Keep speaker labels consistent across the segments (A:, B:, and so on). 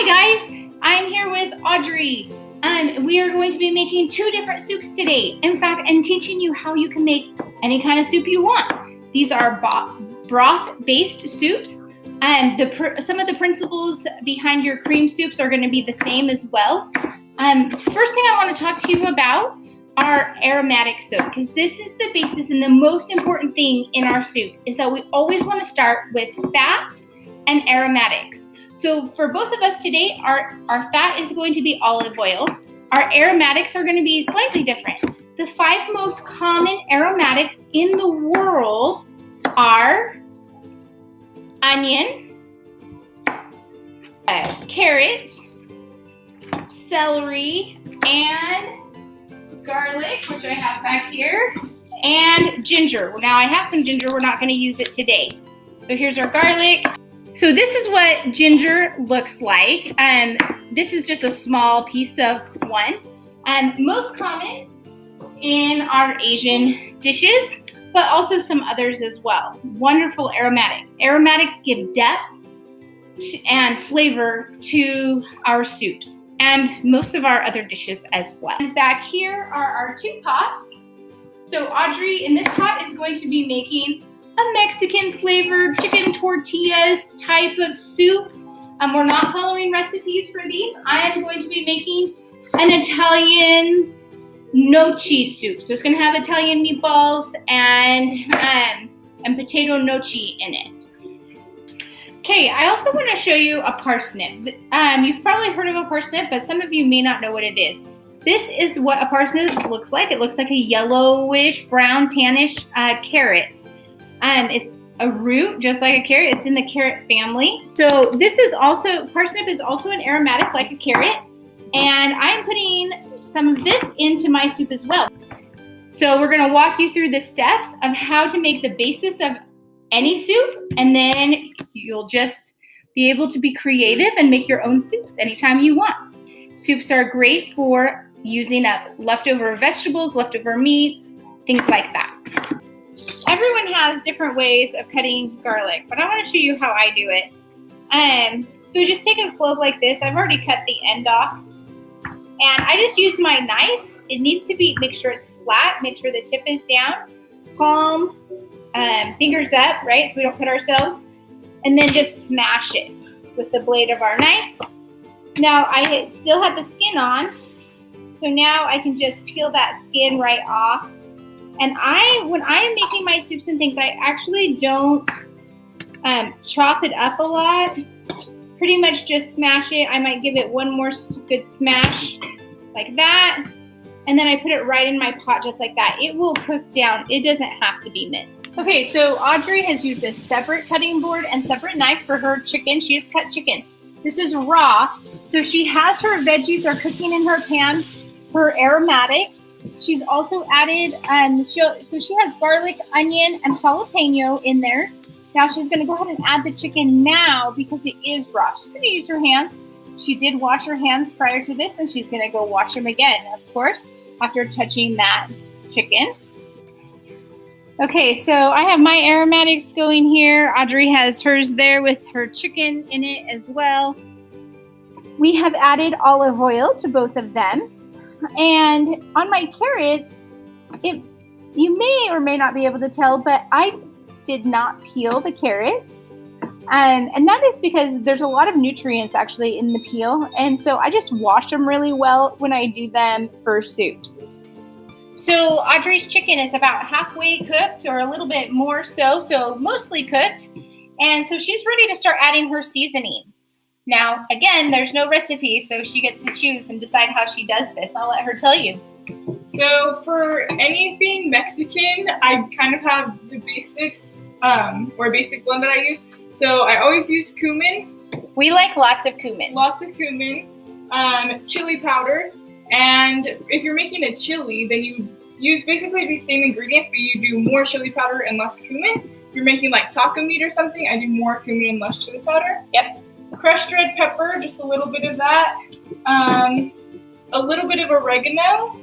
A: Hi guys, I'm here with Audrey. We are going to be making two different soups today. In fact, I'm teaching you how you can make any kind of soup you want. These are broth-based soups. Some of the principles behind your cream soups are going to be the same as well. First thing I want to talk to you about are aromatics though, because this is the basis and the most important thing in our soup is that we always want to start with fat and aromatics. So for both of us today, our fat is going to be olive oil. Our aromatics are going to be slightly different. The 5 most common aromatics in the world are onion, carrot, celery, and garlic, which I have back here, and ginger. Now I have some ginger, we're not going to use it today. So here's our garlic. So this is what ginger looks like. This is just a small piece of one. Most common in our Asian dishes, but also some others as well. Wonderful aromatic. Aromatics give depth and flavor to our soups and most of our other dishes as well. And back here are our 2 pots. So Audrey in this pot is going to be making a Mexican flavored chicken tortillas type of soup. We're not following recipes for these. I am going to be making an Italian gnocchi soup. So it's going to have Italian meatballs and potato gnocchi in it. Okay, I also want to show you a parsnip. You've probably heard of a parsnip, but some of you may not know what it is. This is what a parsnip looks like. It looks like a yellowish, brown, tannish carrot. It's a root, just like a carrot. It's in the carrot family. So parsnip is also an aromatic like a carrot. And I'm putting some of this into my soup as well. So we're gonna walk you through the steps of how to make the basis of any soup, and then you'll just be able to be creative and make your own soups anytime you want. Soups are great for using up leftover vegetables, leftover meats, things like that. Everyone has different ways of cutting garlic, but I want to show you how I do it. So just take a clove like this. I've already cut the end off, and I just use my knife. It needs to make sure it's flat, make sure the tip is down, palm, fingers up, right, so we don't cut ourselves, and then just smash it with the blade of our knife. Now I still have the skin on, so now I can just peel that skin right off. And when I am making my soups and things, I actually don't chop it up a lot. Pretty much just smash it. I might give it one more good smash like that. And then I put it right in my pot just like that. It will cook down. It doesn't have to be minced. Okay, so Audrey has used a separate cutting board and separate knife for her chicken. She has cut chicken. This is raw. So she has her veggies are cooking in her pan, her aromatics. She's also added, so she has garlic, onion, and jalapeno in there. Now she's going to go ahead and add the chicken now because it is raw. She's going to use her hands. She did wash her hands prior to this, and she's going to go wash them again, of course, after touching that chicken. Okay, so I have my aromatics going here. Audrey has hers there with her chicken in it as well. We have added olive oil to both of them. And on my carrots, you may or may not be able to tell, but I did not peel the carrots. And that is because there's a lot of nutrients actually in the peel. And so I just wash them really well when I do them for soups. So Audrey's chicken is about halfway cooked or a little bit more so mostly cooked. And so she's ready to start adding her seasoning. Now, again, there's no recipe, so she gets to choose and decide how she does this. I'll let her tell you.
B: So for anything Mexican, I kind of have the basics, or a basic blend that I use. So I always use cumin.
A: We like lots of cumin.
B: Lots of cumin, chili powder, and if you're making a chili, then you use basically the same ingredients, but you do more chili powder and less cumin. If you're making like taco meat or something, I do more cumin and less chili powder.
A: Yep.
B: Crushed red pepper, just a little bit of that. A little bit of oregano,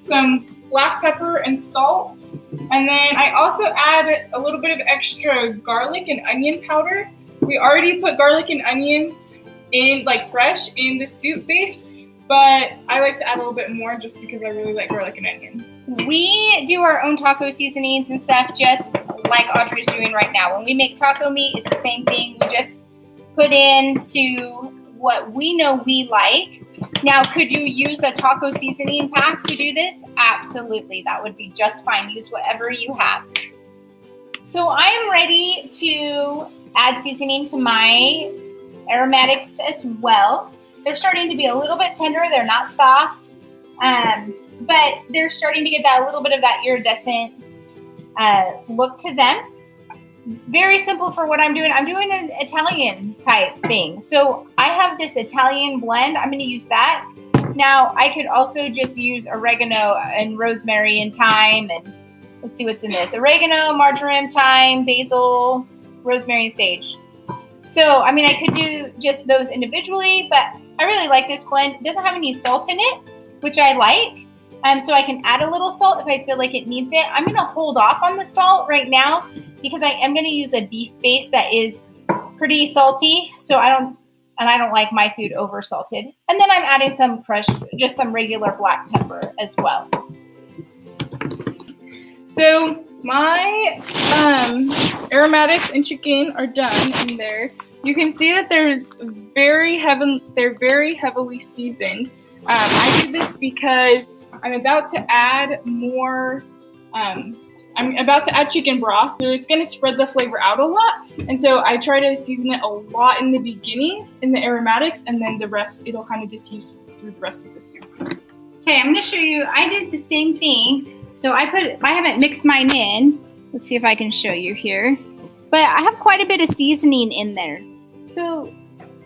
B: some black pepper and salt. And then I also add a little bit of extra garlic and onion powder. We already put garlic and onions in like fresh in the soup base, but I like to add a little bit more just because I really like garlic and onion.
A: We do our own taco seasonings and stuff just like Audrey's doing right now. When we make taco meat, it's the same thing. We just put into what we know we like. Now, could you use a taco seasoning pack to do this? Absolutely, that would be just fine. Use whatever you have. So I am ready to add seasoning to my aromatics as well. They're starting to be a little bit tender. They're not soft, but they're starting to get that little bit of that iridescent look to them. Very simple for what I'm doing. I'm doing an Italian type thing. So I have this Italian blend. I'm going to use that. Now, I could also just use oregano and rosemary and thyme. And let's see what's in this. Oregano, marjoram, thyme, basil, rosemary, and sage. So, I mean, I could do just those individually, but I really like this blend. It doesn't have any salt in it, which I like. So I can add a little salt if I feel like it needs it. I'm going to hold off on the salt right now because I am going to use a beef base that is pretty salty. So I don't like my food over salted. And then I'm adding some crushed, just some regular black pepper as well.
B: So my aromatics and chicken are done in there. You can see that they're very heavily seasoned. I did this because I'm about to add more. I'm about to add chicken broth, so it's going to spread the flavor out a lot. And so I try to season it a lot in the beginning in the aromatics, and then the rest it'll kind of diffuse through the rest of the soup.
A: Okay, I'm going to show you. I did the same thing. So I haven't mixed mine in. Let's see if I can show you here. But I have quite a bit of seasoning in there. So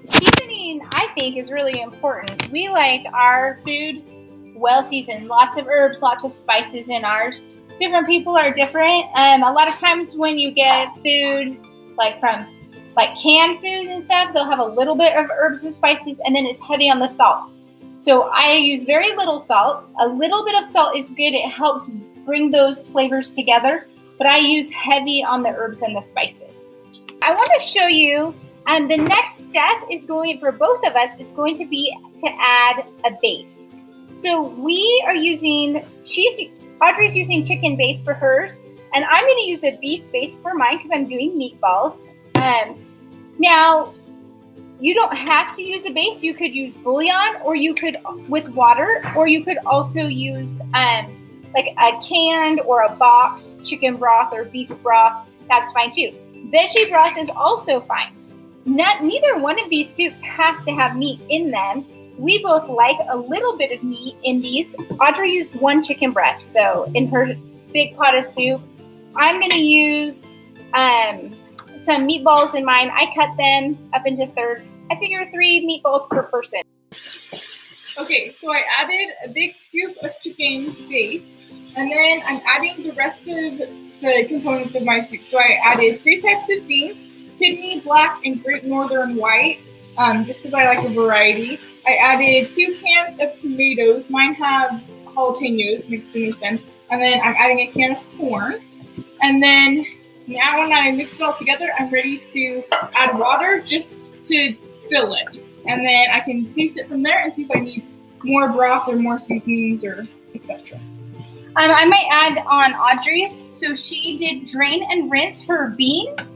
A: seasoning, I think, is really important. We like our food well seasoned. Lots of herbs, lots of spices in ours. Different people are different. A lot of times when you get food like from like canned foods and stuff, they'll have a little bit of herbs and spices, and then it's heavy on the salt. So I use very little salt. A little bit of salt is good. It helps bring those flavors together, but I use heavy on the herbs and the spices. I want to show you, the next step is going, for both of us, is going to be to add a base. So we are using, Audrey's using chicken base for hers, and I'm going to use a beef base for mine because I'm doing meatballs. Now, you don't have to use a base. You could use bouillon, or you could with water, or you could also use like a canned or a boxed chicken broth or beef broth. That's fine too. Veggie broth is also fine. Neither one of these soups have to have meat in them. We both like a little bit of meat in these. Audrey used one chicken breast though in her big pot of soup. I'm gonna use some meatballs in mine. I cut them up into thirds. I figure 3 meatballs per person.
B: Okay, so I added a big scoop of chicken base, and then I'm adding the rest of the components of my soup. So I added 3 types of beans, kidney, black, and Great Northern White, just because I like a variety. I added 2 cans of tomatoes. Mine have jalapenos mixed in with them. And then I'm adding a can of corn. And then now when I mix it all together, I'm ready to add water just to fill it. And then I can taste it from there and see if I need more broth or more seasonings or etc.
A: I might add on Audrey's. So she did drain and rinse her beans,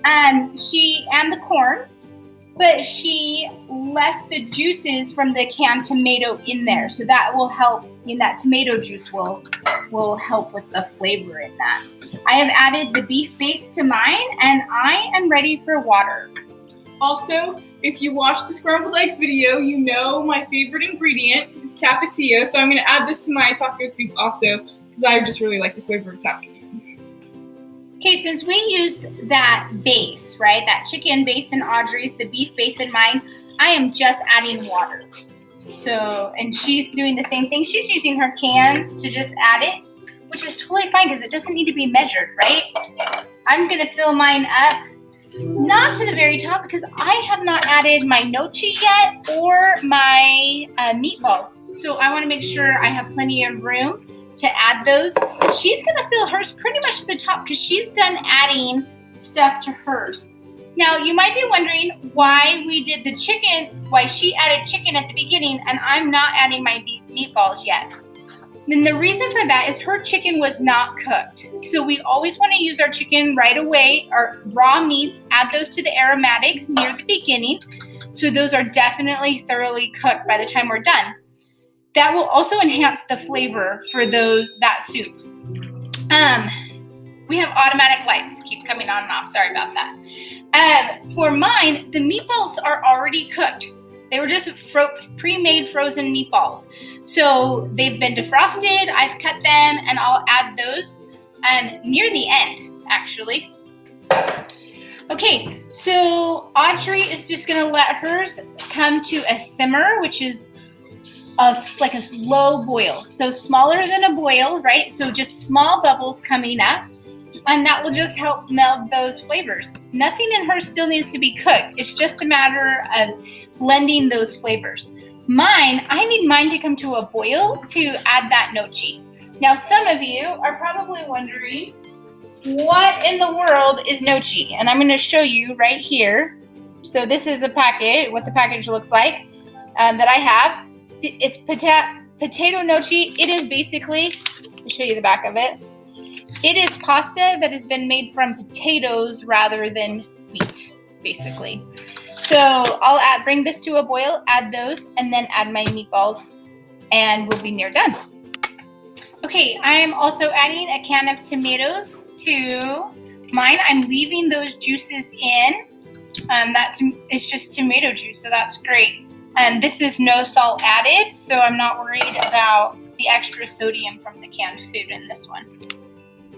A: and the corn, but she left the juices from the canned tomato in there. So that will help, that tomato juice will help with the flavor in that. I have added the beef base to mine, and I am ready for water.
B: Also, if you watched the scrambled eggs video, you know my favorite ingredient is tapatio. So I'm going to add this to my taco soup also because I just really like the flavor of tapatio.
A: Okay, since we used that base, right, that chicken base in Audrey's, the beef base in mine, I am just adding water. So, and she's doing the same thing. She's using her cans to just add it, which is totally fine because it doesn't need to be measured, right? I'm going to fill mine up. Not to the very top because I have not added my nochi yet or my meatballs. So I want to make sure I have plenty of room to add those. She's going to fill hers pretty much to the top because she's done adding stuff to hers. Now, you might be wondering why we did the chicken, why she added chicken at the beginning and I'm not adding my meatballs yet. Then the reason for that is her chicken was not cooked. So we always want to use our chicken right away, our raw meats, add those to the aromatics near the beginning. So those are definitely thoroughly cooked by the time we're done. That will also enhance the flavor for that soup. We have automatic lights keep coming on and off. Sorry about that. For mine, the meatballs are already cooked. They were just pre-made frozen meatballs. So they've been defrosted, I've cut them, and I'll add those near the end, actually. Okay, so Audrey is just gonna let hers come to a simmer, which is like a low boil. So smaller than a boil, right? So just small bubbles coming up. And that will just help meld those flavors. Nothing in her still needs to be cooked. It's just a matter of blending those flavors. I need mine to come to a boil to add that nochi. Now, some of you are probably wondering, what in the world is nochi? And I'm going to show you right here. So this is a packet, what the package looks like that I have. It's potato nochi. It is basically, I'll show you the back of it. It is pasta that has been made from potatoes rather than wheat, basically. So I'll bring this to a boil, add those, and then add my meatballs, and we'll be near done. Okay, I am also adding a can of tomatoes to mine. I'm leaving those juices in. It's just tomato juice, so that's great. This is no salt added, so I'm not worried about the extra sodium from the canned food in this one.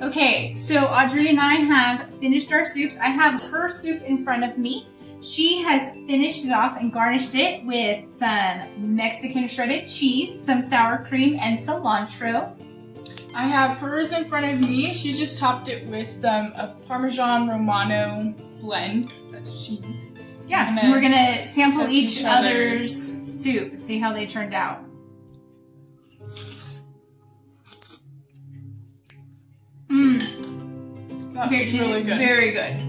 A: Okay, so Audrey and I have finished our soups. I have her soup in front of me. She has finished it off and garnished it with some Mexican shredded cheese, some sour cream, and cilantro.
B: I have hers in front of me. She just topped it with a Parmesan Romano blend. That's cheese.
A: Yeah, and we're gonna sample each other's soup, see how they turned out.
B: That's really good.
A: Very good.